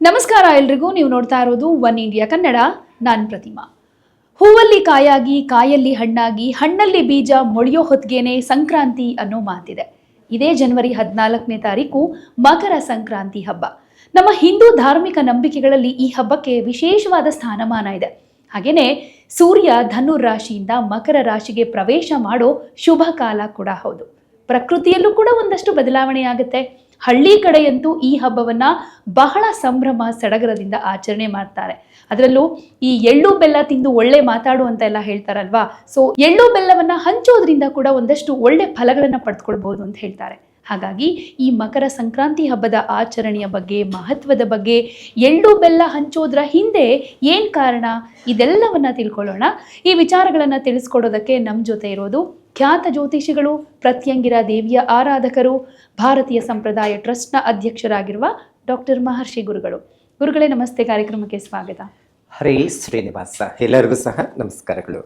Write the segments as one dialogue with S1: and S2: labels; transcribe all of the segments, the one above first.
S1: ನಮಸ್ಕಾರ ಎಲ್ರಿಗೂ. ನೀವು ನೋಡ್ತಾ ಇರೋದು ಒನ್ ಇಂಡಿಯಾ ಕನ್ನಡ. ನಾನು ಪ್ರತಿಮಾ. ಹೂವಲ್ಲಿ ಕಾಯಾಗಿ, ಕಾಯಲ್ಲಿ ಹಣ್ಣಾಗಿ, ಹಣ್ಣಲ್ಲಿ ಬೀಜ ಮೊಳೆಯೋ ಹೊತ್ತಿಗೆನೆ ಸಂಕ್ರಾಂತಿ ಅನ್ನೋ ಮಾತಿದೆ. ಇದೇ ಜನವರಿ 14ನೇ ತಾರೀಕು ಮಕರ ಸಂಕ್ರಾಂತಿ ಹಬ್ಬ. ನಮ್ಮ ಹಿಂದೂ ಧಾರ್ಮಿಕ ನಂಬಿಕೆಗಳಲ್ಲಿ ಈ ಹಬ್ಬಕ್ಕೆ ವಿಶೇಷವಾದ ಸ್ಥಾನಮಾನ ಇದೆ. ಹಾಗೇನೆ ಸೂರ್ಯ ಧನುರ್ ರಾಶಿಯಿಂದ ಮಕರ ರಾಶಿಗೆ ಪ್ರವೇಶ ಮಾಡೋ ಶುಭ ಕಾಲ ಕೂಡ ಹೌದು. ಪ್ರಕೃತಿಯಲ್ಲೂ ಕೂಡ ಒಂದಷ್ಟು ಬದಲಾವಣೆ ಆಗುತ್ತೆ. ಹಳ್ಳಿ ಕಡೆಯಂತೂ ಈ ಹಬ್ಬವನ್ನ ಬಹಳ ಸಂಭ್ರಮ ಸಡಗರದಿಂದ ಆಚರಣೆ ಮಾಡ್ತಾರೆ. ಅದರಲ್ಲೂ ಈ ಎಳ್ಳು ಬೆಲ್ಲ ತಿಂದು ಒಳ್ಳೆ ಮಾತಾಡು ಅಂತ ಎಲ್ಲ ಹೇಳ್ತಾರಲ್ವಾ. ಸೊ ಎಳ್ಳು ಬೆಲ್ಲವನ್ನ ಹಂಚೋದ್ರಿಂದ ಕೂಡ ಒಂದಷ್ಟು ಒಳ್ಳೆ ಫಲಗಳನ್ನ ಪಡೆದುಕೊಳ್ಬಹುದು ಅಂತ ಹೇಳ್ತಾರೆ. ಹಾಗಾಗಿ ಈ ಮಕರ ಸಂಕ್ರಾಂತಿ ಹಬ್ಬದ ಆಚರಣೆಯ ಬಗ್ಗೆ, ಮಹತ್ವದ ಬಗ್ಗೆ, ಎಳ್ಳು ಬೆಲ್ಲ ಹಂಚೋದ್ರ ಹಿಂದೆ ಏನ್ ಕಾರಣ, ಇದೆಲ್ಲವನ್ನ ತಿಳ್ಕೊಳ್ಳೋಣ. ಈ ವಿಚಾರಗಳನ್ನ ತಿಳಿಸ್ಕೊಡೋದಕ್ಕೆ ನಮ್ಮ ಜೊತೆ ಇರೋದು ಖ್ಯಾತ ಜ್ಯೋತಿಷಿಗಳು, ಪ್ರತ್ಯಂಗಿರ ದೇವಿಯ ಆರಾಧಕರು, ಭಾರತೀಯ ಸಂಪ್ರದಾಯ ಟ್ರಸ್ಟ್ನ ಅಧ್ಯಕ್ಷರಾಗಿರುವ ಡಾಕ್ಟರ್ ಮಹರ್ಷಿ ಗುರುಗಳು. ಗುರುಗಳೇ ನಮಸ್ತೆ, ಕಾರ್ಯಕ್ರಮಕ್ಕೆ ಸ್ವಾಗತ.
S2: ಹರೇ ಶ್ರೀನಿವಾಸ, ಎಲ್ಲರಿಗೂ ಸಹ ನಮಸ್ಕಾರಗಳು.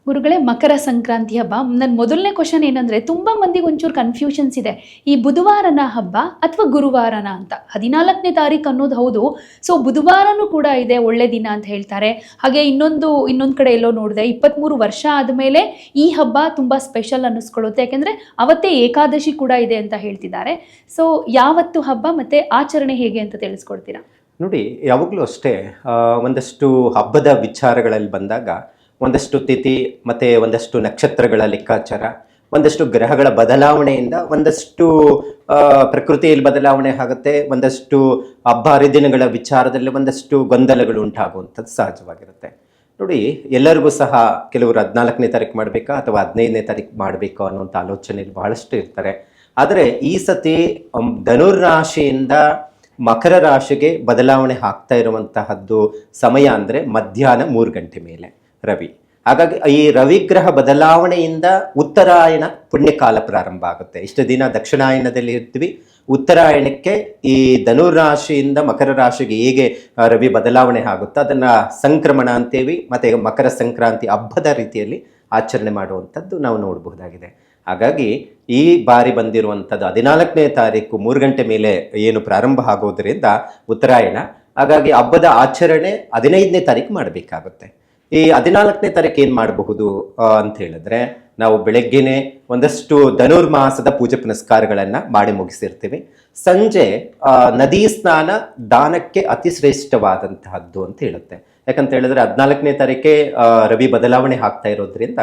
S1: ಗುರುಗಳೇ, ಮಕರ ಸಂಕ್ರಾಂತಿ ಹಬ್ಬ, ನನ್ನ ಮೊದಲನೇ ಕ್ವಶನ್ ಏನಂದ್ರೆ, ತುಂಬಾ ಮಂದಿಗೆ ಒಂಚೂರು ಕನ್ಫ್ಯೂಷನ್ಸ್ ಇದೆ. ಈ ಬುಧವಾರನ ಹಬ್ಬ ಅಥವಾ ಗುರುವಾರನ ಅಂತ. 14ನೇ ತಾರೀಕು ಅನ್ನೋದು ಹೌದು. ಸೊ ಬುಧವಾರನೂ ಕೂಡ ಇದೆ, ಒಳ್ಳೆ ದಿನ ಅಂತ ಹೇಳ್ತಾರೆ. ಹಾಗೆ ಇನ್ನೊಂದು ಕಡೆ ಎಲ್ಲೋ ನೋಡಿದೆ, 23 ವರ್ಷ ಆದಮೇಲೆ ಈ ಹಬ್ಬ ತುಂಬಾ ಸ್ಪೆಷಲ್ ಅನ್ನಿಸ್ಕೊಳ್ಳುತ್ತೆ, ಯಾಕೆಂದ್ರೆ ಅವತ್ತೇ ಏಕಾದಶಿ ಕೂಡ ಇದೆ ಅಂತ ಹೇಳ್ತಿದ್ದಾರೆ. ಸೊ ಯಾವತ್ತು ಹಬ್ಬ ಮತ್ತೆ ಆಚರಣೆ ಹೇಗೆ ಅಂತ ತಿಳಿಸ್ಕೊಡ್ತೀರಾ?
S2: ನೋಡಿ, ಯಾವಾಗಲೂ ಅಷ್ಟೇ, ಒಂದಷ್ಟು ಹಬ್ಬದ ವಿಚಾರಗಳಲ್ಲಿ ಬಂದಾಗ ಒಂದಷ್ಟು ತಿಥಿ ಮತ್ತು ಒಂದಷ್ಟು ನಕ್ಷತ್ರಗಳ ಲೆಕ್ಕಾಚಾರ, ಒಂದಷ್ಟು ಗ್ರಹಗಳ ಬದಲಾವಣೆಯಿಂದ ಒಂದಷ್ಟು ಪ್ರಕೃತಿಯಲ್ಲಿ ಬದಲಾವಣೆ ಆಗುತ್ತೆ. ಒಂದಷ್ಟು ಹಬ್ಬ ಹರಿದಿನಗಳ ವಿಚಾರದಲ್ಲಿ ಒಂದಷ್ಟು ಗೊಂದಲಗಳು ಉಂಟಾಗುವಂಥದ್ದು ಸಹಜವಾಗಿರುತ್ತೆ. ನೋಡಿ, ಎಲ್ಲರಿಗೂ ಸಹ ಕೆಲವರು 14ನೇ ತಾರೀಕು ಮಾಡಬೇಕಾ ಅಥವಾ 15ನೇ ತಾರೀಕು ಮಾಡಬೇಕಾ ಅನ್ನೋಂಥ ಆಲೋಚನೆಯಲ್ಲಿ ಬಹಳಷ್ಟು ಇರ್ತಾರೆ. ಆದರೆ ಈ ಸತಿ ಧನುರ್ರಾಶಿಯಿಂದ ಮಕರ ರಾಶಿಗೆ ಬದಲಾವಣೆ ಆಗ್ತಾ ಇರುವಂತಹದ್ದು ಸಮಯ ಅಂದರೆ ಮಧ್ಯಾಹ್ನ 3 ಗಂಟೆ ಮೇಲೆ ರವಿ. ಹಾಗಾಗಿ ಈ ರವಿಗ್ರಹ ಬದಲಾವಣೆಯಿಂದ ಉತ್ತರಾಯಣ ಪುಣ್ಯಕಾಲ ಪ್ರಾರಂಭ ಆಗುತ್ತೆ. ಇಷ್ಟು ದಿನ ದಕ್ಷಿಣಾಯನದಲ್ಲಿ ಇರ್ತೀವಿ. ಉತ್ತರಾಯಣಕ್ಕೆ ಈ ಧನುರಾಶಿಯಿಂದ ಮಕರ ರಾಶಿಗೆ ಹೇಗೆ ರವಿ ಬದಲಾವಣೆ ಆಗುತ್ತೋ ಅದನ್ನು ಸಂಕ್ರಮಣ ಅಂತೇವಿ, ಮತ್ತು ಮಕರ ಸಂಕ್ರಾಂತಿ ಹಬ್ಬದ ರೀತಿಯಲ್ಲಿ ಆಚರಣೆ ಮಾಡುವಂಥದ್ದು ನಾವು ನೋಡಬಹುದಾಗಿದೆ. ಹಾಗಾಗಿ ಈ ಬಾರಿ ಬಂದಿರುವಂಥದ್ದು 14ನೇ ತಾರೀಕು 3 ಗಂಟೆ ಮೇಲೆ ಏನು ಪ್ರಾರಂಭ ಆಗೋದ್ರಿಂದ ಉತ್ತರಾಯಣ. ಹಾಗಾಗಿ ಹಬ್ಬದ ಆಚರಣೆ 15ನೇ ತಾರೀಕು ಮಾಡಬೇಕಾಗುತ್ತೆ. ಈ 14ನೇ ತಾರೀಕು ಏನು ಮಾಡಬಹುದು ಅಂತ ಹೇಳಿದ್ರೆ, ನಾವು ಬೆಳಗ್ಗೆನೆ ಒಂದಷ್ಟು ಧನುರ್ಮಾಸದ ಪೂಜೆ ಪುನಸ್ಕಾರಗಳನ್ನು ಮಾಡಿ ಮುಗಿಸಿರ್ತೀವಿ. ಸಂಜೆ ನದಿ ಸ್ನಾನ ದಾನಕ್ಕೆ ಅತಿ ಶ್ರೇಷ್ಠವಾದಂತಹದ್ದು ಅಂತ ಹೇಳುತ್ತೆ. ಯಾಕಂತ ಹೇಳಿದ್ರೆ 14ನೇ ತಾರೀಕೆ ರವಿ ಬದಲಾವಣೆ ಆಗ್ತಾ ಇರೋದ್ರಿಂದ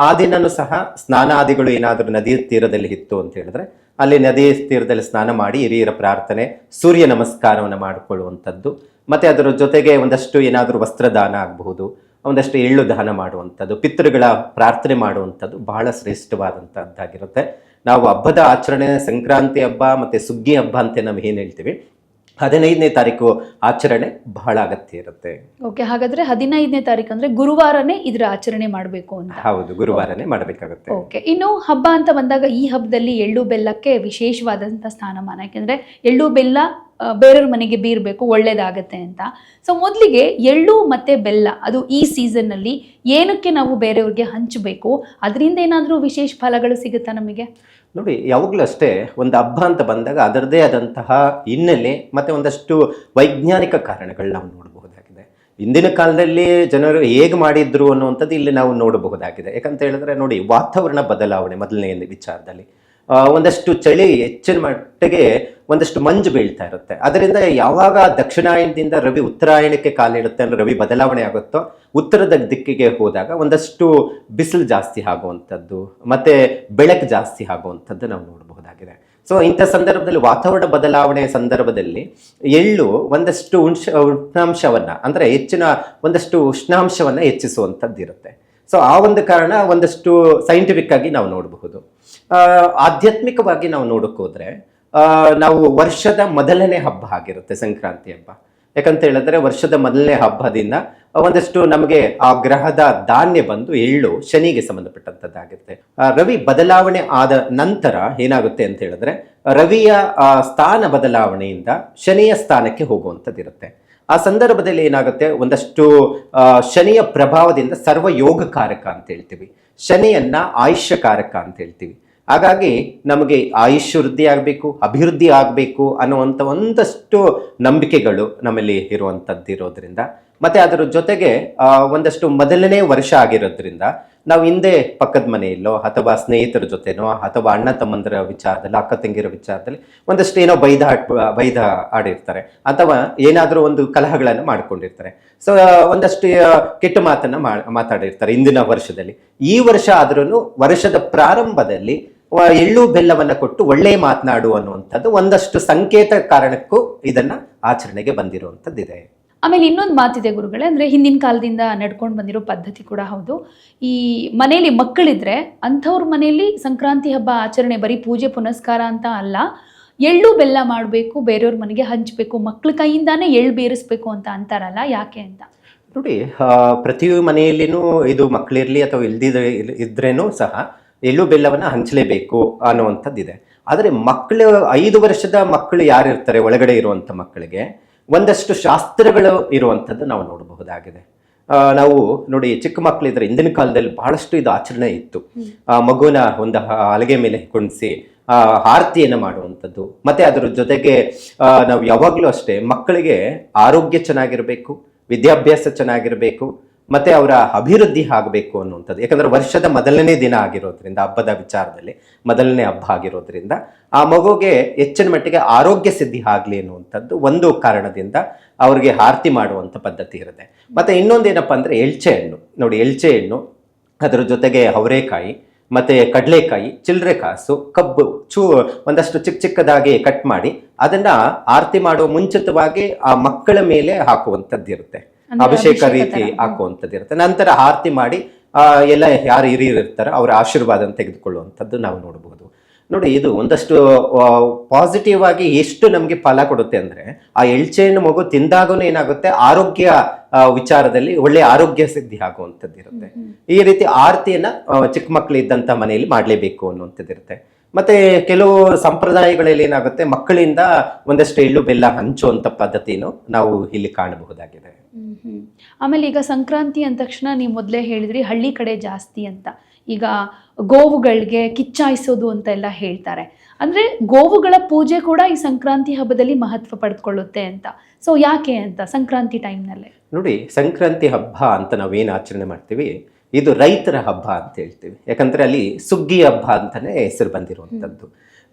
S2: ಆ ದಿನನೂ ಸಹ ಸ್ನಾನಾದಿಗಳು ಏನಾದರೂ ನದಿ ತೀರದಲ್ಲಿ ಇತ್ತು ಅಂತ ಹೇಳಿದ್ರೆ ಅಲ್ಲಿ ನದಿ ತೀರದಲ್ಲಿ ಸ್ನಾನ ಮಾಡಿ ಹಿರಿಯರ ಪ್ರಾರ್ಥನೆ, ಸೂರ್ಯ ನಮಸ್ಕಾರವನ್ನು ಮಾಡಿಕೊಳ್ಳುವಂಥದ್ದು, ಮತ್ತು ಅದರ ಜೊತೆಗೆ ಒಂದಷ್ಟು ಏನಾದರೂ ವಸ್ತ್ರದಾನ ಆಗಬಹುದು, ಒಂದಷ್ಟು ಎಳ್ಳು ದಾನ ಮಾಡುವಂಥದ್ದು, ಪಿತೃಗಳ ಪ್ರಾರ್ಥನೆ ಮಾಡುವಂಥದ್ದು ಬಹಳ ಶ್ರೇಷ್ಠವಾದಂಥದ್ದಾಗಿರುತ್ತೆ. ನಾವು ಹಬ್ಬದ ಆಚರಣೆ ಸಂಕ್ರಾಂತಿ ಹಬ್ಬ ಮತ್ತು ಸುಗ್ಗಿ ಹಬ್ಬ ಅಂತ ನಾವು ಏನು ಹೇಳ್ತೀವಿ, 15ನೇ ತಾರೀಕು ಆಚರಣೆ ಬಹಳ ಅಗತ್ಯ ಇರುತ್ತೆ.
S1: ಓಕೆ, ಹಾಗಾದ್ರೆ 15ನೇ ತಾರೀಕು ಅಂದ್ರೆ ಗುರುವಾರನೇ ಇದರ ಆಚರಣೆ ಮಾಡಬೇಕು ಅಂತ?
S2: ಹೌದು, ಗುರುವಾರನೇ ಮಾಡಬೇಕಾಗುತ್ತೆ.
S1: ಓಕೆ, ಇನ್ನು ಹಬ್ಬ ಅಂತ ಬಂದಾಗ ಈ ಹಬ್ಬದಲ್ಲಿ ಎಳ್ಳು ಬೆಲ್ಲಕ್ಕೆ ವಿಶೇಷವಾದಂಥ ಸ್ಥಾನಮಾನ. ಯಾಕೆಂದ್ರೆ ಎಳ್ಳು ಬೆಲ್ಲ ಬೇರೆಯವ್ರ ಮನೆಗೆ ಬೀರಬೇಕು, ಒಳ್ಳೇದಾಗತ್ತೆ ಅಂತ. ಸೊ ಮೊದಲಿಗೆ ಎಳ್ಳು ಮತ್ತೆ ಬೆಲ್ಲ ಅದು ಈ ಸೀಸನ್ನಲ್ಲಿ ಏನಕ್ಕೆ ನಾವು ಬೇರೆಯವ್ರಿಗೆ ಹಂಚಬೇಕು? ಅದರಿಂದ ಏನಾದರೂ ವಿಶೇಷ ಫಲಗಳು ಸಿಗುತ್ತಾ ನಮಗೆ?
S2: ನೋಡಿ, ಯಾವಾಗಲೂ ಅಷ್ಟೇ, ಒಂದು ಹಬ್ಬ ಅಂತ ಬಂದಾಗ ಅದರದೇ ಆದಂತಹ ಹಿನ್ನೆಲೆ ಮತ್ತು ಒಂದಷ್ಟು ವೈಜ್ಞಾನಿಕ ಕಾರಣಗಳು ನಾವು ನೋಡಬಹುದಾಗಿದೆ. ಇಂದಿನ ಕಾಲದಲ್ಲಿ ಜನರು ಹೇಗೆ ಮಾಡಿದ್ರು ಅನ್ನುವಂಥದ್ದು ಇಲ್ಲಿ ನಾವು ನೋಡಬಹುದಾಗಿದೆ. ಯಾಕಂತ ಹೇಳಿದ್ರೆ ನೋಡಿ, ವಾತಾವರಣ ಬದಲಾವಣೆ ಮೊದಲನೇ ವಿಚಾರದಲ್ಲಿ ಒಂದಷ್ಟು ಚಳಿ ಹೆಚ್ಚಿನ ಮಟ್ಟಿಗೆ ಒಂದಷ್ಟು ಮಂಜು ಬೀಳ್ತಾ ಇರುತ್ತೆ. ಅದರಿಂದ ಯಾವಾಗ ದಕ್ಷಿಣಾಯನದಿಂದ ರವಿ ಉತ್ತರಾಯಣಕ್ಕೆ ಕಾಲಿಡುತ್ತೆ ಅಂದರೆ ರವಿ ಬದಲಾವಣೆ ಆಗುತ್ತೋ, ಉತ್ತರದ ದಿಕ್ಕಿಗೆ ಹೋದಾಗ ಒಂದಷ್ಟು ಬಿಸಿಲು ಜಾಸ್ತಿ ಆಗುವಂಥದ್ದು ಮತ್ತು ಬೆಳಕು ಜಾಸ್ತಿ ಆಗುವಂಥದ್ದು ನಾವು ನೋಡಬಹುದಾಗಿದೆ. ಸೊ ಇಂಥ ಸಂದರ್ಭದಲ್ಲಿ ವಾತಾವರಣ ಬದಲಾವಣೆ ಸಂದರ್ಭದಲ್ಲಿ ಎಳ್ಳು ಒಂದಷ್ಟು ಉಷ್ಣಾಂಶವನ್ನು ಅಂದರೆ ಹೆಚ್ಚಿನ ಒಂದಷ್ಟು ಉಷ್ಣಾಂಶವನ್ನು ಹೆಚ್ಚಿಸುವಂಥದ್ದು ಇರುತ್ತೆ. ಸೊ ಆ ಒಂದು ಕಾರಣ ಒಂದಷ್ಟು ಸೈಂಟಿಫಿಕ್ ಆಗಿ ನಾವು ನೋಡಬಹುದು. ಆಧ್ಯಾತ್ಮಿಕವಾಗಿ ನಾವು ನೋಡೋಕ್ಕೋದ್ರೆ ನಾವು ವರ್ಷದ ಮೊದಲನೇ ಹಬ್ಬ ಆಗಿರುತ್ತೆ ಸಂಕ್ರಾಂತಿ ಹಬ್ಬ. ಯಾಕಂತ ಹೇಳಿದ್ರೆ ವರ್ಷದ ಮೊದಲನೇ ಹಬ್ಬದಿಂದ ಒಂದಷ್ಟು ನಮಗೆ ಆ ಗ್ರಹದ ಧಾನ್ಯ ಬಂದು ಎಳ್ಳು ಶನಿಗೆ ಸಂಬಂಧಪಟ್ಟಂಥದ್ದಾಗುತ್ತೆ. ರವಿ ಬದಲಾವಣೆ ಆದ ನಂತರ ಏನಾಗುತ್ತೆ ಅಂತ ಹೇಳಿದ್ರೆ ರವಿಯ ಸ್ಥಾನ ಬದಲಾವಣೆಯಿಂದ ಶನಿಯ ಸ್ಥಾನಕ್ಕೆ ಹೋಗುವಂಥದ್ದಿರುತ್ತೆ. ಆ ಸಂದರ್ಭದಲ್ಲಿ ಏನಾಗುತ್ತೆ, ಒಂದಷ್ಟು ಶನಿಯ ಪ್ರಭಾವದಿಂದ ಸರ್ವಯೋಗಕಾರಕ ಅಂತ ಹೇಳ್ತೀವಿ, ಶನಿಯನ್ನ ಆಯುಷ್ಯಕಾರಕ ಅಂತ ಹೇಳ್ತೀವಿ. ಹಾಗಾಗಿ ನಮಗೆ ಆಯುಷ್ ವೃದ್ಧಿ ಆಗಬೇಕು, ಅಭಿವೃದ್ಧಿ ಆಗಬೇಕು ಅನ್ನುವಂಥ ಒಂದಷ್ಟು ನಂಬಿಕೆಗಳು ನಮ್ಮಲ್ಲಿ ಇರುವಂಥದ್ದು ಇರೋದ್ರಿಂದ, ಮತ್ತೆ ಅದರ ಜೊತೆಗೆ ಒಂದಷ್ಟು ಮೊದಲನೇ ವರ್ಷ ಆಗಿರೋದ್ರಿಂದ ನಾವು ಹಿಂದೆ ಪಕ್ಕದ ಮನೆಯಲ್ಲೋ ಅಥವಾ ಸ್ನೇಹಿತರ ಜೊತೆನೋ ಅಥವಾ ಅಣ್ಣ ತಮ್ಮಂದರ ವಿಚಾರದಲ್ಲಿ, ಅಕ್ಕ ತಂಗಿರ ವಿಚಾರದಲ್ಲಿ ಒಂದಷ್ಟು ಏನೋ ಬೈದ ಆಡಿರ್ತಾರೆ ಅಥವಾ ಏನಾದರೂ ಒಂದು ಕಲಹಗಳನ್ನು ಮಾಡ್ಕೊಂಡಿರ್ತಾರೆ. ಸೊ ಒಂದಷ್ಟು ಕೆಟ್ಟ ಮಾತನ್ನ ಮಾತಾಡಿರ್ತಾರೆ ಹಿಂದಿನ ವರ್ಷದಲ್ಲಿ. ಈ ವರ್ಷ ಆದ್ರೂ ವರ್ಷದ ಪ್ರಾರಂಭದಲ್ಲಿ ಎಳ್ಳು ಬೆಲ್ಲವನ್ನ ಕೊಟ್ಟು ಒಳ್ಳೆ ಮಾತನಾಡು ಅನ್ನುವಂಥದ್ದು ಒಂದಷ್ಟು ಸಂಕೇತ ಕಾರಣಕ್ಕೂ ಇದನ್ನ ಆಚರಣೆಗೆ ಬಂದಿರುವಂಥದ್ದಿದೆ.
S1: ಆಮೇಲೆ ಇನ್ನೊಂದು ಮಾತಿದೆ ಗುರುಗಳೇ, ಅಂದರೆ ಹಿಂದಿನ ಕಾಲದಿಂದ ನಡ್ಕೊಂಡು ಬಂದಿರೋ ಪದ್ಧತಿ ಕೂಡ ಹೌದು. ಈ ಮನೆಯಲ್ಲಿ ಮಕ್ಕಳಿದ್ರೆ ಅಂಥವ್ರ ಮನೆಯಲ್ಲಿ ಸಂಕ್ರಾಂತಿ ಹಬ್ಬ ಆಚರಣೆ ಬರೀ ಪೂಜೆ ಪುನಸ್ಕಾರ ಅಂತ ಅಲ್ಲ, ಎಳ್ಳು ಬೆಲ್ಲ ಮಾಡಬೇಕು, ಬೇರೆಯವ್ರ ಮನೆಗೆ ಹಂಚಬೇಕು, ಮಕ್ಕಳ ಕೈಯಿಂದಾನೇ ಎಳ್ಳು ಬೇರಿಸ್ಬೇಕು ಅಂತ ಅಂತಾರಲ್ಲ, ಯಾಕೆ ಅಂತ?
S2: ನೋಡಿ, ಪ್ರತಿ ಮನೆಯಲ್ಲಿನೂ ಇದು ಮಕ್ಕಳಿರಲಿ ಅಥವಾ ಇದ್ರೇನೂ ಸಹ ಎಳ್ಳು ಬೆಲ್ಲವನ್ನ ಹಂಚಲೇಬೇಕು ಅನ್ನುವಂಥದ್ದಿದೆ. ಆದರೆ ಮಕ್ಕಳು 5 ವರ್ಷದ ಮಕ್ಕಳು ಯಾರಿರ್ತಾರೆ ಒಳಗಡೆ ಇರುವಂಥ ಮಕ್ಕಳಿಗೆ ಒಂದಷ್ಟು ಶಾಸ್ತ್ರಗಳು ಇರುವಂಥದ್ದು ನಾವು ನೋಡಬಹುದಾಗಿದೆ. ನಾವು ನೋಡಿ, ಚಿಕ್ಕ ಮಕ್ಕಳಿದ್ರೆ ಹಿಂದಿನ ಕಾಲದಲ್ಲಿ ಬಹಳಷ್ಟು ಇದು ಆಚರಣೆ ಇತ್ತು. ಮಗುನ ಒಂದು ಹಲಗೆ ಮೇಲೆ ಕುಣಿಸಿ ಆರತಿಯನ್ನು ಮಾಡುವಂಥದ್ದು. ಮತ್ತೆ ಅದರ ಜೊತೆಗೆ ನಾವು ಯಾವಾಗಲೂ ಅಷ್ಟೇ ಮಕ್ಕಳಿಗೆ ಆರೋಗ್ಯ ಚೆನ್ನಾಗಿರಬೇಕು, ವಿದ್ಯಾಭ್ಯಾಸ ಚೆನ್ನಾಗಿರಬೇಕು, ಮತ್ತೆ ಅವರ ಅಭಿವೃದ್ಧಿ ಆಗಬೇಕು ಅನ್ನುವಂಥದ್ದು. ಯಾಕಂದ್ರೆ ವರ್ಷದ ಮೊದಲನೇ ದಿನ ಆಗಿರೋದ್ರಿಂದ, ಹಬ್ಬದ ವಿಚಾರದಲ್ಲಿ ಮೊದಲನೇ ಹಬ್ಬ ಆಗಿರೋದ್ರಿಂದ ಆ ಮಗುಗೆ ಹೆಚ್ಚಿನ ಮಟ್ಟಿಗೆ ಆರೋಗ್ಯ ಸಿದ್ಧಿ ಆಗಲಿ ಅನ್ನುವಂಥದ್ದು ಒಂದು ಕಾರಣದಿಂದ ಅವ್ರಿಗೆ ಆರತಿ ಮಾಡುವಂಥ ಪದ್ಧತಿ ಇರುತ್ತೆ. ಮತ್ತೆ ಇನ್ನೊಂದೇನಪ್ಪ ಅಂದ್ರೆ ಎಳ್ಚೆ ಹಣ್ಣು. ನೋಡಿ, ಎಳ್ಚೆ ಹಣ್ಣು, ಅದರ ಜೊತೆಗೆ ಅವರೆಕಾಯಿ, ಮತ್ತೆ ಕಡಲೆಕಾಯಿ, ಚಿಲ್ಲರೆ ಕಾಸು, ಕಬ್ಬು ಒಂದಷ್ಟು ಚಿಕ್ಕದಾಗಿ ಕಟ್ ಮಾಡಿ ಅದನ್ನ ಆರತಿ ಮಾಡುವ ಮುಂಚಿತವಾಗಿ ಆ ಮಕ್ಕಳ ಮೇಲೆ ಹಾಕುವಂಥದ್ದು ಇರುತ್ತೆ. ಅಭಿಷೇಕ ರೀತಿ ಹಾಕುವಂಥದ್ದು ಇರುತ್ತೆ. ನಂತರ ಆರತಿ ಮಾಡಿ ಎಲ್ಲ ಯಾರು ಹಿರಿಯರು ಇರ್ತಾರೋ ಅವರ ಆಶೀರ್ವಾದ ತೆಗೆದುಕೊಳ್ಳುವಂಥದ್ದು ನಾವು ನೋಡಬಹುದು. ನೋಡಿ, ಇದು ಒಂದಷ್ಟು ಪಾಸಿಟಿವ್ ಆಗಿ ಎಷ್ಟು ನಮಗೆ ಫಲ ಕೊಡುತ್ತೆ ಅಂದ್ರೆ, ಆ ಎಳ್ಚೆಯನ್ನು ಮಗು ತಿಂದಾಗೂ ಏನಾಗುತ್ತೆ, ಆರೋಗ್ಯ ವಿಚಾರದಲ್ಲಿ ಒಳ್ಳೆ ಆರೋಗ್ಯ ಸಿದ್ಧಿ ಆಗುವಂಥದ್ದು ಇರುತ್ತೆ. ಈ ರೀತಿ ಆರತಿಯನ್ನ ಚಿಕ್ಕ ಮಕ್ಕಳು ಇದ್ದಂಥ ಮನೆಯಲ್ಲಿ ಮಾಡಲೇಬೇಕು ಅನ್ನುವಂಥದ್ದು ಇರುತ್ತೆ. ಮತ್ತೆ ಕೆಲವು ಸಂಪ್ರದಾಯಗಳಲ್ಲಿ ಏನಾಗುತ್ತೆ, ಮಕ್ಕಳಿಂದ ಒಂದಷ್ಟು ಎಳ್ಳು ಬೆಲ್ಲ ಹಂಚುವಂಥ ಪದ್ಧತಿನೂ ನಾವು ಇಲ್ಲಿ ಕಾಣಬಹುದಾಗಿದೆ.
S1: ಆಮೇಲೆ ಈಗ ಸಂಕ್ರಾಂತಿ ಅಂದ ತಕ್ಷಣ ನೀವು ಮೊದಲೇ ಹೇಳಿದ್ರಿ ಹಳ್ಳಿ ಕಡೆ ಜಾಸ್ತಿ ಅಂತ. ಈಗ ಗೋವುಗಳಿಗೆ ಕಿಚ್ಚಾಯಿಸೋದು ಅಂತ ಎಲ್ಲ ಹೇಳ್ತಾರೆ. ಅಂದ್ರೆ ಗೋವುಗಳ ಪೂಜೆ ಕೂಡ ಈ ಸಂಕ್ರಾಂತಿ ಹಬ್ಬದಲ್ಲಿ ಮಹತ್ವ ಪಡೆದುಕೊಳ್ಳುತ್ತೆ ಅಂತ. ಸೊ ಯಾಕೆ ಅಂತ ಸಂಕ್ರಾಂತಿ ಟೈಮ್ನಲ್ಲೇ?
S2: ನೋಡಿ, ಸಂಕ್ರಾಂತಿ ಹಬ್ಬ ಅಂತ ನಾವೇನು ಆಚರಣೆ ಮಾಡ್ತೀವಿ, ಇದು ರೈತರ ಹಬ್ಬ ಅಂತ ಹೇಳ್ತೀವಿ. ಯಾಕಂದ್ರೆ ಅಲ್ಲಿ ಸುಗ್ಗಿ ಹಬ್ಬ ಅಂತಾನೆ ಹೆಸರು ಬಂದಿರುವಂಥದ್ದು.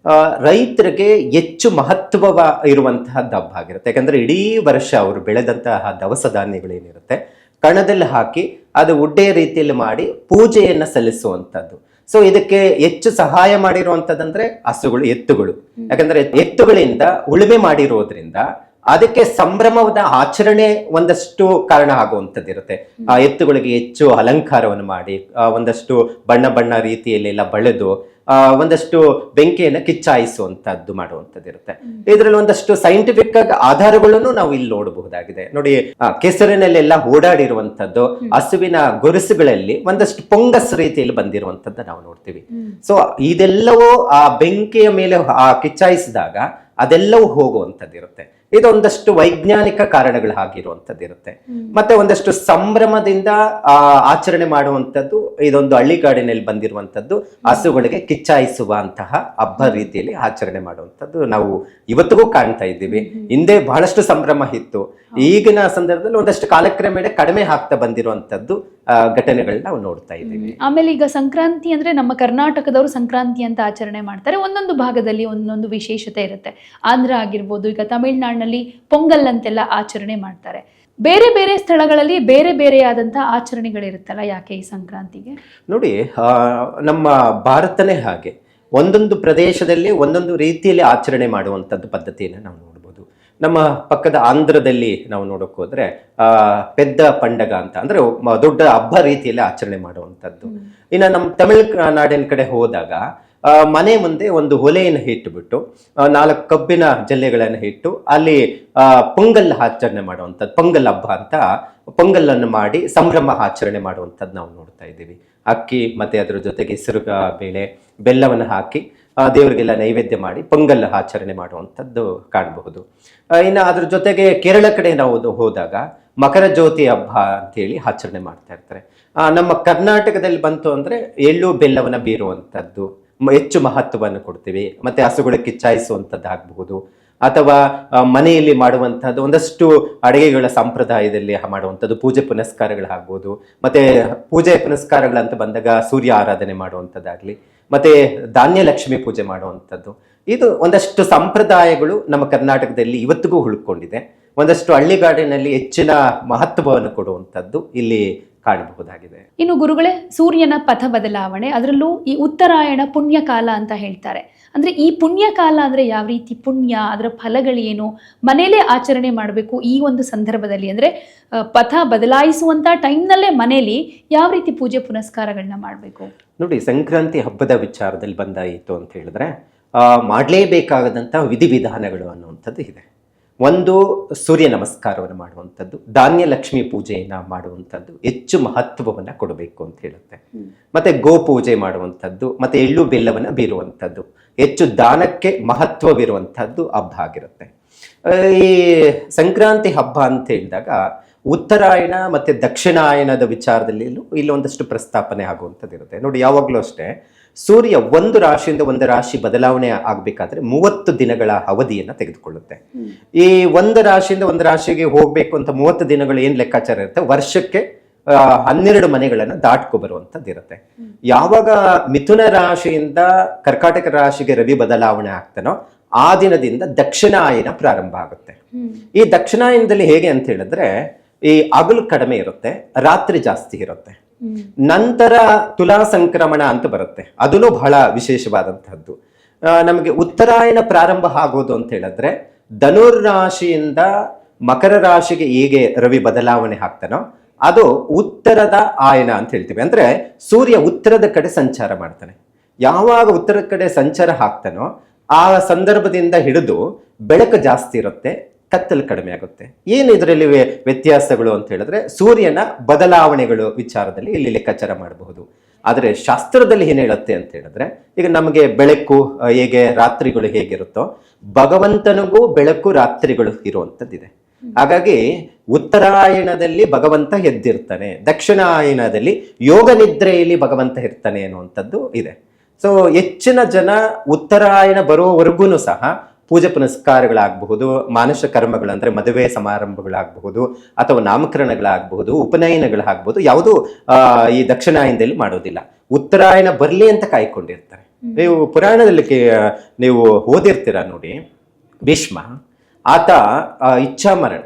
S2: ರೈತರಿಗೆ ಹೆಚ್ಚು ಮಹತ್ವ ಇರುವಂತಹದ್ದು ಹಬ್ಬ ಆಗಿರುತ್ತೆ. ಯಾಕಂದ್ರೆ ಇಡೀ ವರ್ಷ ಅವರು ಬೆಳೆದಂತಹ ದವಸ ಧಾನ್ಯಗಳೇನಿರುತ್ತೆ ಕಣದಲ್ಲಿ ಹಾಕಿ ಅದು ಉಡ್ಡೆ ರೀತಿಯಲ್ಲಿ ಮಾಡಿ ಪೂಜೆಯನ್ನ ಸಲ್ಲಿಸುವಂಥದ್ದು. ಸೊ ಇದಕ್ಕೆ ಹೆಚ್ಚು ಸಹಾಯ ಮಾಡಿರುವಂಥದ್ದಂದ್ರೆ ಹಸುಗಳು, ಎತ್ತುಗಳು. ಯಾಕಂದ್ರೆ ಎತ್ತುಗಳಿಂದ ಉಳುಮೆ ಮಾಡಿರೋದ್ರಿಂದ ಅದಕ್ಕೆ ಸಂಭ್ರಮದ ಆಚರಣೆ ಒಂದಷ್ಟು ಕಾರಣ ಆಗುವಂಥದ್ದಿರುತ್ತೆ. ಆ ಎತ್ತುಗಳಿಗೆ ಹೆಚ್ಚು ಅಲಂಕಾರವನ್ನು ಮಾಡಿ ಒಂದಷ್ಟು ಬಣ್ಣ ರೀತಿಯಲ್ಲಿ ಎಲ್ಲ ಬಳೆದು ಒಂದಷ್ಟು ಬೆಂಕಿಯನ್ನು ಕಿಚ್ಚಾಯಿಸುವಂತದ್ದು ಮಾಡುವಂಥದ್ದಿರುತ್ತೆ. ಇದರಲ್ಲಿ ಒಂದಷ್ಟು ಸೈಂಟಿಫಿಕ್ ಆಗಿ ಆಧಾರಗಳನ್ನು ನಾವು ಇಲ್ಲಿ ನೋಡಬಹುದಾಗಿದೆ. ನೋಡಿ, ಕೆಸರಿನಲ್ಲೆಲ್ಲ ಓಡಾಡಿರುವಂತದ್ದು, ಹಸುವಿನ ಗೊರಸುಗಳಲ್ಲಿ ಒಂದಷ್ಟು ಪೊಂಗಸ್ ರೀತಿಯಲ್ಲಿ ಬಂದಿರುವಂತದ್ದು ನಾವು ನೋಡ್ತೀವಿ. ಸೊ ಇದೆಲ್ಲವೂ ಆ ಬೆಂಕಿಯ ಮೇಲೆ ಕಿಚ್ಚಾಯಿಸಿದಾಗ ಅದೆಲ್ಲವೂ ಹೋಗುವಂಥದ್ದಿರುತ್ತೆ. ಇದೊಂದಷ್ಟು ವೈಜ್ಞಾನಿಕ ಕಾರಣಗಳು ಆಗಿರುವಂಥದ್ದಿರುತ್ತೆ. ಮತ್ತೆ ಒಂದಷ್ಟು ಸಂಭ್ರಮದಿಂದ ಆಚರಣೆ ಮಾಡುವಂಥದ್ದು ಇದೊಂದು ಹಳ್ಳಿಗಾಡಿನಲ್ಲಿ ಬಂದಿರುವಂಥದ್ದು, ಹಸುಗಳಿಗೆ ಕಿಚ್ಚಾಯಿಸುವಂತಹ ಹಬ್ಬ ರೀತಿಯಲ್ಲಿ ಆಚರಣೆ ಮಾಡುವಂಥದ್ದು ನಾವು ಇವತ್ತಿಗೂ ಕಾಣ್ತಾ ಇದ್ದೀವಿ. ಹಿಂದೆ ಬಹಳಷ್ಟು ಸಂಭ್ರಮ ಇತ್ತು. ಈಗಿನ ಸಂದರ್ಭದಲ್ಲಿ ಒಂದಷ್ಟು ಕಾಲಕ್ರಮೇಣ ಕಡಿಮೆ ಆಗ್ತಾ ಬಂದಿರುವಂಥದ್ದು ಘಟನೆಗಳನ್ನ ನಾವು ನೋಡ್ತಾ ಇದ್ದೀವಿ.
S1: ಆಮೇಲೆ ಈಗ ಸಂಕ್ರಾಂತಿ ಅಂದ್ರೆ ನಮ್ಮ ಕರ್ನಾಟಕದವರು ಸಂಕ್ರಾಂತಿ ಅಂತ ಆಚರಣೆ ಮಾಡ್ತಾರೆ. ಒಂದೊಂದು ಭಾಗದಲ್ಲಿ ಒಂದೊಂದು ವಿಶೇಷತೆ ಇರುತ್ತೆ. ಆಂಧ್ರ ಆಗಿರ್ಬೋದು, ಈಗ ತಮಿಳ್ನಾಡಿನಲ್ಲಿ ಪೊಂಗಲ್ ಅಂತೆಲ್ಲ ಆಚರಣೆ ಮಾಡ್ತಾರೆ. ಬೇರೆ ಬೇರೆ ಸ್ಥಳಗಳಲ್ಲಿ ಬೇರೆ ಬೇರೆಯಾದಂತಹ ಆಚರಣೆಗಳಿರುತ್ತಲ್ಲ, ಯಾಕೆ ಈ ಸಂಕ್ರಾಂತಿಗೆ?
S2: ನೋಡಿ, ನಮ್ಮ ಭಾರತನೇ ಹಾಗೆ ಒಂದೊಂದು ಪ್ರದೇಶದಲ್ಲಿ ಒಂದೊಂದು ರೀತಿಯಲ್ಲಿ ಆಚರಣೆ ಮಾಡುವಂಥದ್ದು ಪದ್ಧತಿಯನ್ನು ನಾವು ನೋಡ್ಬೋದು. ನಮ್ಮ ಪಕ್ಕದ ಆಂಧ್ರದಲ್ಲಿ ನಾವು ನೋಡೋಕೆ ಹೋದ್ರೆ ಪೆದ್ದ ಪಂಡಗ ಅಂತ ಅಂದ್ರೆ ದೊಡ್ಡ ಹಬ್ಬ ರೀತಿಯಲ್ಲಿ ಆಚರಣೆ ಮಾಡುವಂಥದ್ದು. ಇನ್ನು ನಮ್ಮ ತಮಿಳುನಾಡಿನ ಕಡೆ ಹೋದಾಗ ಮನೆ ಮುಂದೆ ಒಂದು ಒಲೆಯನ್ನು ಇಟ್ಟುಬಿಟ್ಟು 4 ಕಬ್ಬಿನ ಜಲ್ಲೆಗಳನ್ನು ಇಟ್ಟು ಅಲ್ಲಿ ಪೊಂಗಲ್ ಆಚರಣೆ ಮಾಡುವಂಥದ್ದು, ಪೊಂಗಲ್ ಹಬ್ಬ ಅಂತ ಪೊಂಗಲನ್ನು ಮಾಡಿ ಸಂಭ್ರಮ ಆಚರಣೆ ಮಾಡುವಂಥದ್ದು ನಾವು ನೋಡ್ತಾ ಇದ್ದೀವಿ. ಅಕ್ಕಿ ಮತ್ತೆ ಅದರ ಜೊತೆಗೆ ಹೆಸರು ಬೇಳೆ ಬೆಲ್ಲವನ್ನು ಹಾಕಿ ದೇವರಿಗೆಲ್ಲ ನೈವೇದ್ಯ ಮಾಡಿ ಪೊಂಗಲ್ ಆಚರಣೆ ಮಾಡುವಂಥದ್ದು ಕಾಣಬಹುದು. ಇನ್ನು ಅದ್ರ ಜೊತೆಗೆ ಕೇರಳ ಕಡೆ ನಾವು ಹೋದಾಗ ಮಕರ ಜ್ಯೋತಿ ಹಬ್ಬ ಅಂತೇಳಿ ಆಚರಣೆ ಮಾಡ್ತಾ ಇರ್ತಾರೆ. ನಮ್ಮ ಕರ್ನಾಟಕದಲ್ಲಿ ಬಂತು ಅಂದ್ರೆ ಎಳ್ಳು ಬೆಲ್ಲವನ್ನ ಬೀರುವಂಥದ್ದು, ಹೆಚ್ಚು ಮಹತ್ವವನ್ನು ಕೊಡ್ತೀವಿ. ಮತ್ತೆ ಹಸುಗಳು ಕಿಚ್ಚಾಯಿಸುವಂಥದ್ದಾಗಬಹುದು, ಅಥವಾ ಮನೆಯಲ್ಲಿ ಮಾಡುವಂಥದ್ದು ಒಂದಷ್ಟು ಅಡುಗೆಗಳ ಸಂಪ್ರದಾಯದಲ್ಲಿ ಮಾಡುವಂಥದ್ದು ಪೂಜೆ ಪುನಸ್ಕಾರಗಳಾಗ್ಬೋದು. ಮತ್ತೆ ಪೂಜೆ ಪುನಸ್ಕಾರಗಳಂತ ಬಂದಾಗ ಸೂರ್ಯ ಆರಾಧನೆ ಮಾಡುವಂಥದ್ದಾಗ್ಲಿ, ಮತ್ತೆ ಧಾನ್ಯ ಲಕ್ಷ್ಮಿ ಪೂಜೆ ಮಾಡುವಂಥದ್ದು, ಇದು ಒಂದಷ್ಟು ಸಂಪ್ರದಾಯಗಳು ನಮ್ಮ ಕರ್ನಾಟಕದಲ್ಲಿ ಇವತ್ತಿಗೂ ಉಳ್ಕೊಂಡಿದೆ. ಒಂದಷ್ಟು ಹಳ್ಳಿಗಾಡಿನಲ್ಲಿ ಹೆಚ್ಚಿನ ಮಹತ್ವವನ್ನು ಕೊಡುವಂಥದ್ದು ಇಲ್ಲಿ ಕಾಣಬಹುದಾಗಿದೆ.
S1: ಇನ್ನು ಗುರುಗಳೇ, ಸೂರ್ಯನ ಪಥ ಬದಲಾವಣೆ, ಅದರಲ್ಲೂ ಈ ಉತ್ತರಾಯಣ ಪುಣ್ಯಕಾಲ ಅಂತ ಹೇಳ್ತಾರೆ. ಅಂದ್ರೆ ಈ ಪುಣ್ಯಕಾಲ ಅಂದ್ರೆ ಯಾವ ರೀತಿ ಪುಣ್ಯ, ಅದರ ಫಲಗಳೇನು, ಮನೇಲೇ ಆಚರಣೆ ಮಾಡಬೇಕು ಈ ಒಂದು ಸಂದರ್ಭದಲ್ಲಿ, ಅಂದ್ರೆ ಪಥ ಬದಲಾಯಿಸುವಂತ ಟೈಮ್ನಲ್ಲೇ ಮನೇಲಿ ಯಾವ ರೀತಿ ಪೂಜೆ ಪುನಸ್ಕಾರಗಳನ್ನ ಮಾಡಬೇಕು?
S2: ನೋಡಿ, ಸಂಕ್ರಾಂತಿ ಹಬ್ಬದ ವಿಚಾರದಲ್ಲಿ ಬಂದಾಯಿತು ಅಂತ ಹೇಳಿದ್ರೆ ಮಾಡಲೇಬೇಕಾದಂಥ ವಿಧಿವಿಧಾನಗಳು ಅನ್ನುವಂಥದ್ದು ಇದೆ. ಒಂದು, ಸೂರ್ಯ ನಮಸ್ಕಾರವನ್ನು ಮಾಡುವಂಥದ್ದು, ಧಾನ್ಯ ಲಕ್ಷ್ಮಿ ಪೂಜೆಯನ್ನು ಮಾಡುವಂಥದ್ದು ಹೆಚ್ಚು ಮಹತ್ವವನ್ನು ಕೊಡಬೇಕು ಅಂತ ಹೇಳುತ್ತೆ. ಮತ್ತೆ ಗೋ ಪೂಜೆ ಮಾಡುವಂಥದ್ದು, ಮತ್ತೆ ಎಳ್ಳು ಬೆಲ್ಲವನ್ನು ಬೀರುವಂಥದ್ದು, ಹೆಚ್ಚು ದಾನಕ್ಕೆ ಮಹತ್ವವಿರುವಂಥದ್ದು ಹಬ್ಬ ಆಗಿರುತ್ತೆ. ಈ ಸಂಕ್ರಾಂತಿ ಹಬ್ಬ ಅಂತ ಹೇಳಿದಾಗ ಉತ್ತರಾಯಣ ಮತ್ತೆ ದಕ್ಷಿಣಾಯನದ ವಿಚಾರದಲ್ಲಿ ಇಲ್ಲೊಂದಷ್ಟು ಪ್ರಸ್ತಾಪನೆ ಆಗುವಂಥದ್ದು ಇರುತ್ತೆ. ನೋಡಿ, ಯಾವಾಗಲೂ ಅಷ್ಟೇ ಸೂರ್ಯ ಒಂದು ರಾಶಿಯಿಂದ ಒಂದು ರಾಶಿ ಬದಲಾವಣೆ ಆಗಬೇಕಾದ್ರೆ 30 ದಿನಗಳ ಅವಧಿಯನ್ನು ತೆಗೆದುಕೊಳ್ಳುತ್ತೆ. ಈ ಒಂದು ರಾಶಿಯಿಂದ ಒಂದು ರಾಶಿಗೆ ಹೋಗ್ಬೇಕು ಅಂತ 30 ದಿನಗಳು ಏನ್ ಲೆಕ್ಕಾಚಾರ ಇರುತ್ತೆ, ವರ್ಷಕ್ಕೆ 12 ಮನೆಗಳನ್ನು ದಾಟ್ಕೊ ಬರುವಂಥದ್ದು ಇರುತ್ತೆ. ಯಾವಾಗ ಮಿಥುನ ರಾಶಿಯಿಂದ ಕರ್ಕಾಟಕ ರಾಶಿಗೆ ರವಿ ಬದಲಾವಣೆ ಆಗ್ತಾನೋ ಆ ದಿನದಿಂದ ದಕ್ಷಿಣಾಯನ ಪ್ರಾರಂಭ ಆಗುತ್ತೆ. ಈ ದಕ್ಷಿಣಾಯನದಲ್ಲಿ ಹೇಗೆ ಅಂತ ಹೇಳಿದ್ರೆ ಈ ಹಗಲು ಕಡಿಮೆ ಇರುತ್ತೆ, ರಾತ್ರಿ ಜಾಸ್ತಿ ಇರುತ್ತೆ. ನಂತರ ತುಲಾ ಸಂಕ್ರಮಣ ಅಂತ ಬರುತ್ತೆ, ಅದೂ ಬಹಳ ವಿಶೇಷವಾದಂತಹದ್ದು. ನಮಗೆ ಉತ್ತರಾಯಣ ಪ್ರಾರಂಭ ಆಗೋದು ಅಂತ ಹೇಳಿದ್ರೆ ಧನುರ್ ರಾಶಿಯಿಂದ ಮಕರ ರಾಶಿಗೆ ಹೇಗೆ ರವಿ ಬದಲಾವಣೆ ಆಗ್ತಾನೋ ಅದು ಉತ್ತರದ ಆಯನ ಅಂತ ಹೇಳ್ತೀವಿ. ಅಂದ್ರೆ ಸೂರ್ಯ ಉತ್ತರದ ಕಡೆ ಸಂಚಾರ ಮಾಡ್ತಾನೆ. ಯಾವಾಗ ಉತ್ತರದ ಕಡೆ ಸಂಚಾರ ಆಗ್ತಾನೋ ಆ ಸಂದರ್ಭದಿಂದ ಹಿಡಿದು ಬೆಳಕು ಜಾಸ್ತಿ ಇರುತ್ತೆ, ಕತ್ತಲು ಕಡಿಮೆ ಆಗುತ್ತೆ. ಏನು ಇದರಲ್ಲಿ ವ್ಯತ್ಯಾಸಗಳು ಅಂತ ಹೇಳಿದ್ರೆ ಸೂರ್ಯನ ಬದಲಾವಣೆಗಳು ವಿಚಾರದಲ್ಲಿ ಇಲ್ಲಿ ಲೆಕ್ಕಾಚಾರ ಮಾಡಬಹುದು. ಆದರೆ ಶಾಸ್ತ್ರದಲ್ಲಿ ಏನು ಹೇಳುತ್ತೆ ಅಂತ ಹೇಳಿದ್ರೆ, ಈಗ ನಮಗೆ ಬೆಳಕು ಹೇಗೆ ರಾತ್ರಿಗಳು ಹೇಗಿರುತ್ತೋ ಭಗವಂತನಿಗೂ ಬೆಳಕು ರಾತ್ರಿಗಳು ಇರುವಂಥದ್ದಿದೆ. ಹಾಗಾಗಿ ಉತ್ತರಾಯಣದಲ್ಲಿ ಭಗವಂತ ಎದ್ದಿರ್ತಾನೆ, ದಕ್ಷಿಣಾಯನದಲ್ಲಿ ಯೋಗ ನಿದ್ರೆಯಲ್ಲಿ ಭಗವಂತ ಇರ್ತಾನೆ ಅನ್ನುವಂಥದ್ದು ಇದೆ. ಸೊ ಹೆಚ್ಚಿನ ಜನ ಉತ್ತರಾಯಣ ಬರೋವರೆಗೂ ಸಹ ಪೂಜೆ ಪುನಸ್ಕಾರಗಳಾಗಬಹುದು, ಮಾನಸ ಕರ್ಮಗಳು ಅಂದ್ರೆ ಮದುವೆ ಸಮಾರಂಭಗಳಾಗಬಹುದು, ಅಥವಾ ನಾಮಕರಣಗಳಾಗಬಹುದು, ಉಪನಯನಗಳಾಗಬಹುದು, ಯಾವುದು ಈ ದಕ್ಷಿಣಾಯನದಲ್ಲಿ ಮಾಡೋದಿಲ್ಲ. ಉತ್ತರಾಯಣ ಬರ್ಲಿ ಅಂತ ಕಾಯ್ಕೊಂಡಿರ್ತಾರೆ. ನೀವು ಪುರಾಣದಲ್ಲಿ ನೀವು ಓದಿರ್ತೀರ ನೋಡಿ, ಭೀಷ್ಮ ಆತ ಇಚ್ಛಾಮರಣ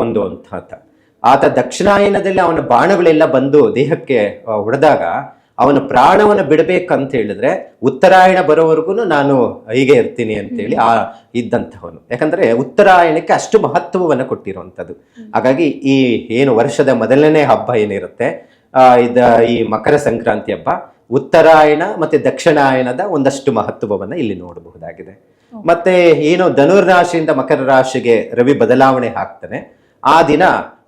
S2: ಒಂದು ಅಂತ ಆತ ದಕ್ಷಿಣಾಯನದಲ್ಲಿ ಅವನ ಬಾಣಗಳೆಲ್ಲ ಬಂದು ದೇಹಕ್ಕೆ ಹೊಡೆದಾಗ ಅವನ ಪ್ರಾಣವನ್ನು ಬಿಡಬೇಕಂತ ಹೇಳಿದ್ರೆ ಉತ್ತರಾಯಣ ಬರೋವರೆಗೂ ನಾನು ಹೀಗೆ ಇರ್ತೀನಿ ಅಂತೇಳಿ ಇದ್ದಂಥವನು. ಯಾಕಂದ್ರೆ ಉತ್ತರಾಯಣಕ್ಕೆ ಅಷ್ಟು ಮಹತ್ವವನ್ನು ಕೊಟ್ಟಿರುವಂಥದ್ದು. ಹಾಗಾಗಿ ಈ ಏನು ವರ್ಷದ ಮೊದಲನೇ ಹಬ್ಬ ಏನಿರುತ್ತೆ ಈ ಮಕರ ಸಂಕ್ರಾಂತಿ ಹಬ್ಬ ಉತ್ತರಾಯಣ ಮತ್ತೆ ದಕ್ಷಿಣಾಯನದ ಒಂದಷ್ಟು ಮಹತ್ವವನ್ನು ಇಲ್ಲಿ ನೋಡಬಹುದಾಗಿದೆ. ಮತ್ತೆ ಏನು ಧನುರ್ ರಾಶಿಯಿಂದ ಮಕರ ರಾಶಿಗೆ ರವಿ ಬದಲಾವಣೆ ಆಗ್ತಾನೆ, ಆ ದಿನ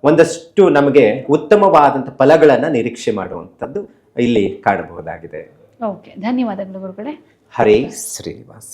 S2: ಒಂದಷ್ಟು ನಮಗೆ ಉತ್ತಮವಾದಂಥ ಫಲಗಳನ್ನು ನಿರೀಕ್ಷೆ ಮಾಡುವಂಥದ್ದು ಇಲ್ಲಿ ಕಾಣಬಹುದಾಗಿದೆ.
S1: ಓಕೆ, ಧನ್ಯವಾದಗಳು ಗುರುಗಳೇ.
S2: ಹರೇ ಶ್ರೀನಿವಾಸ.